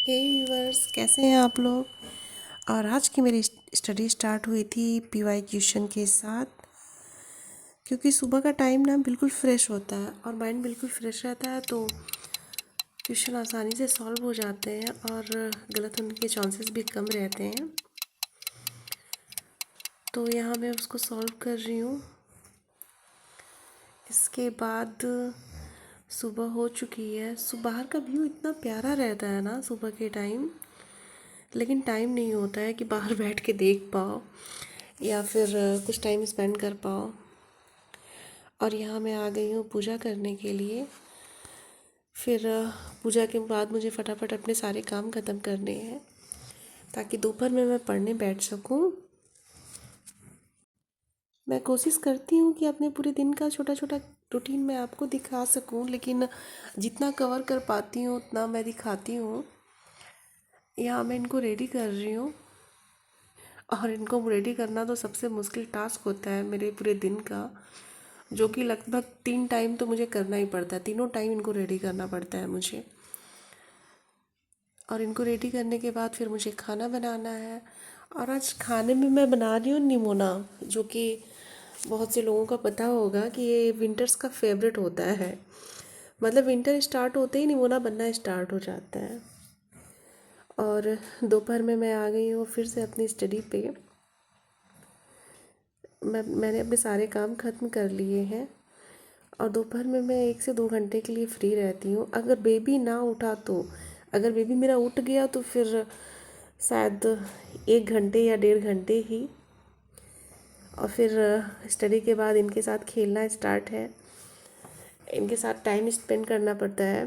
हे viewers, कैसे हैं आप लोग। और आज की मेरी स्टडी स्टार्ट हुई थी पीवाई क्वेश्चन के साथ, क्योंकि सुबह का टाइम ना बिल्कुल फ्रेश होता है और माइंड बिल्कुल फ्रेश रहता है, तो क्वेश्चन आसानी से सॉल्व हो जाते हैं और गलत होने के चांसेस भी कम रहते हैं। तो यहाँ मैं उसको सॉल्व कर रही हूँ। इसके बाद सुबह हो चुकी है। बाहर का व्यू इतना प्यारा रहता है ना सुबह के टाइम, लेकिन टाइम नहीं होता है कि बाहर बैठ के देख पाओ या फिर कुछ टाइम स्पेंड कर पाओ। और यहाँ मैं आ गई हूँ पूजा करने के लिए। फिर पूजा के बाद मुझे फटाफट अपने सारे काम ख़त्म करने हैं ताकि दोपहर में मैं पढ़ने बैठ सकूँ। मैं कोशिश करती हूँ कि अपने पूरे दिन का छोटा छोटा रूटीन मैं आपको दिखा सकूँ, लेकिन जितना कवर कर पाती हूँ उतना मैं दिखाती हूँ। यहाँ मैं इनको रेडी कर रही हूँ, और इनको रेडी करना तो सबसे मुश्किल टास्क होता है मेरे पूरे दिन का, जो कि लगभग 3 टाइम तो मुझे करना ही पड़ता है। तीनों टाइम इनको रेडी करना पड़ता है मुझे। और इनको रेडी करने के बाद फिर मुझे खाना बनाना है। और आज खाने में मैं बना रही हूँ निमोना, जो कि बहुत से लोगों का पता होगा कि ये विंटर्स का फेवरेट होता है। मतलब विंटर स्टार्ट होते ही निमोना बनना स्टार्ट हो जाता है। और दोपहर में मैं आ गई हूँ फिर से अपनी स्टडी पे। मैंने अपने सारे काम ख़त्म कर लिए हैं और दोपहर में मैं 1 से 2 घंटे के लिए फ्री रहती हूँ। अगर बेबी ना उठा तो, अगर बेबी मेरा उठ गया तो फिर शायद 1 घंटे या 1.5 घंटे ही। और फिर स्टडी के बाद इनके साथ खेलना स्टार्ट है। इनके साथ टाइम स्पेंड करना पड़ता है,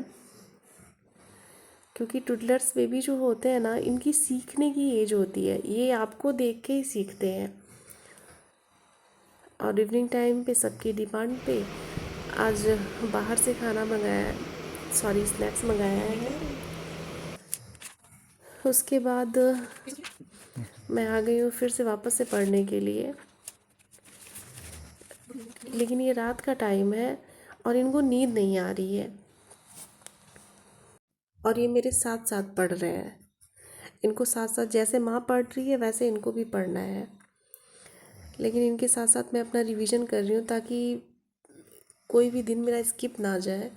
क्योंकि टुडलर्स बेबी जो होते हैं ना, इनकी सीखने की एज होती है। ये आपको देख के ही सीखते हैं। और इवनिंग टाइम पे सबकी डिमांड पे आज बाहर से खाना मंगाया है, सॉरी स्नैक्स मंगाया है। उसके बाद मैं आ गई हूँ फिर से वापस से पढ़ने के लिए। लेकिन ये रात का टाइम है और इनको नींद नहीं आ रही है, और ये मेरे साथ साथ पढ़ रहे हैं। इनको साथ साथ जैसे माँ पढ़ रही है वैसे इनको भी पढ़ना है, लेकिन इनके साथ साथ मैं अपना रिवीजन कर रही हूँ ताकि कोई भी दिन मेरा स्किप ना जाए।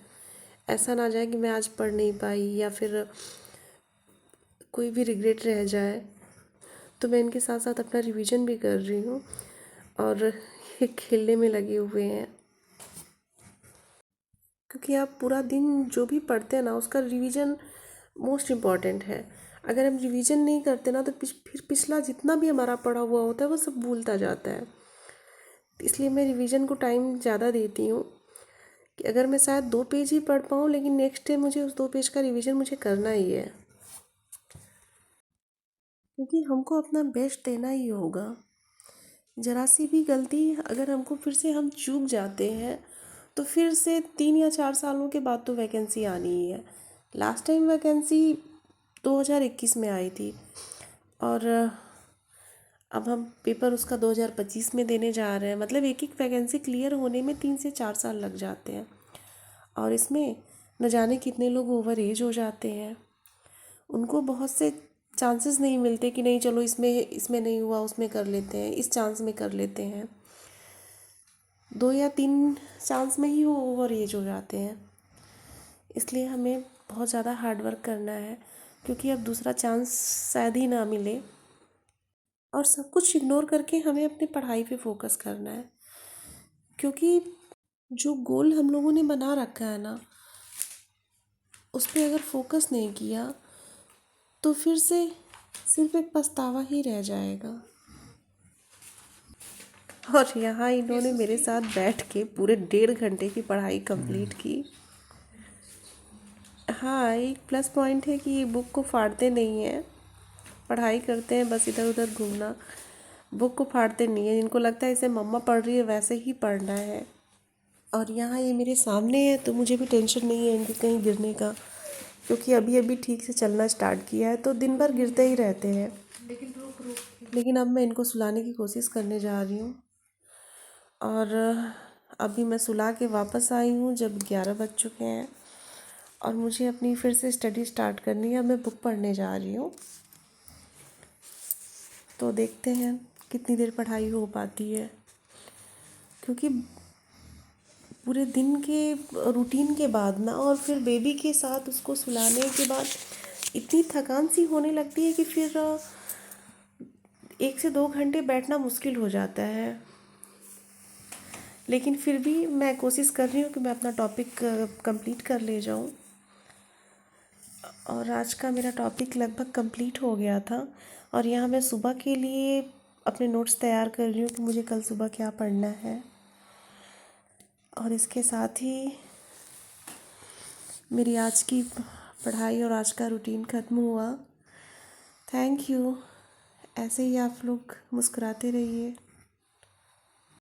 ऐसा ना जाए कि मैं आज पढ़ नहीं पाई या फिर कोई भी रिग्रेट रह जाए। तो मैं इनके साथ साथ अपना रिवीजन भी कर रही हूँ, और ये खेलने में लगे हुए हैं। क्योंकि आप पूरा दिन जो भी पढ़ते हैं ना, उसका रिवीजन मोस्ट इम्पॉर्टेंट है। अगर हम रिवीजन नहीं करते ना तो फिर पिछला जितना भी हमारा पढ़ा हुआ होता है वो सब भूलता जाता है। इसलिए मैं रिवीजन को टाइम ज़्यादा देती हूँ कि अगर मैं शायद 2 पेज ही पढ़ पाऊँ, लेकिन नेक्स्ट डे मुझे उस 2 पेज का रिवीजन मुझे करना ही है, क्योंकि हमको अपना बेस्ट देना ही होगा। ज़रा सी भी गलती अगर हमको फिर से हम चूक जाते हैं तो फिर से 3 या 4 सालों के बाद तो वैकेंसी आनी ही है। लास्ट टाइम वैकेंसी 2021 में आई थी, और अब हम पेपर उसका 2025 में देने जा रहे हैं। मतलब एक एक वैकेंसी क्लियर होने में 3 से 4 साल लग जाते हैं, और इसमें न जाने कितने लोग ओवर एज हो जाते हैं। उनको बहुत से चांसेस नहीं मिलते कि नहीं चलो इसमें इसमें नहीं हुआ उसमें कर लेते हैं, इस चांस में कर लेते हैं। 2 या 3 चांस में ही वो ओवर एज हो जाते हैं। इसलिए हमें बहुत ज़्यादा हार्ड वर्क करना है, क्योंकि अब दूसरा चांस शायद ही ना मिले। और सब कुछ इग्नोर करके हमें अपनी पढ़ाई पे फोकस करना है, क्योंकि जो गोल हम लोगों ने बना रखा है ना, उस पर अगर फोकस नहीं किया तो फिर से सिर्फ एक पछतावा ही रह जाएगा। और यहाँ इन्होंने मेरे साथ बैठ के पूरे 1.5 घंटे की पढ़ाई कंप्लीट की। हाँ, एक प्लस पॉइंट है कि ये बुक को फाड़ते नहीं हैं, पढ़ाई करते हैं, बस इधर उधर घूमना। बुक को फाड़ते नहीं है, इनको लगता है इसे मम्मा पढ़ रही है वैसे ही पढ़ना है। और यहाँ ये मेरे सामने है तो मुझे भी टेंशन नहीं है इनके कहीं गिरने का, क्योंकि अभी अभी ठीक से चलना स्टार्ट किया है, तो दिन भर गिरते ही रहते हैं। लेकिन अब मैं इनको सुलाने की कोशिश करने जा रही हूँ। और अभी मैं सुला के वापस आई हूँ जब 11 बज चुके हैं, और मुझे अपनी फिर से स्टडी स्टार्ट करनी है। मैं बुक पढ़ने जा रही हूँ, तो देखते हैं कितनी देर पढ़ाई हो पाती है, क्योंकि पूरे दिन के रूटीन के बाद ना, और फिर बेबी के साथ उसको सुलाने के बाद इतनी थकान सी होने लगती है कि फिर 1 से 2 घंटे बैठना मुश्किल हो जाता है। लेकिन फिर भी मैं कोशिश कर रही हूँ कि मैं अपना टॉपिक कंप्लीट कर ले जाऊँ। और आज का मेरा टॉपिक लगभग कंप्लीट हो गया था, और यहाँ मैं सुबह के लिए अपने नोट्स तैयार कर रही हूँ कि मुझे कल सुबह क्या पढ़ना है। और इसके साथ ही मेरी आज की पढ़ाई और आज का रूटीन ख़त्म हुआ। Thank you. ऐसे ही आप लोग मुस्कुराते रहिए।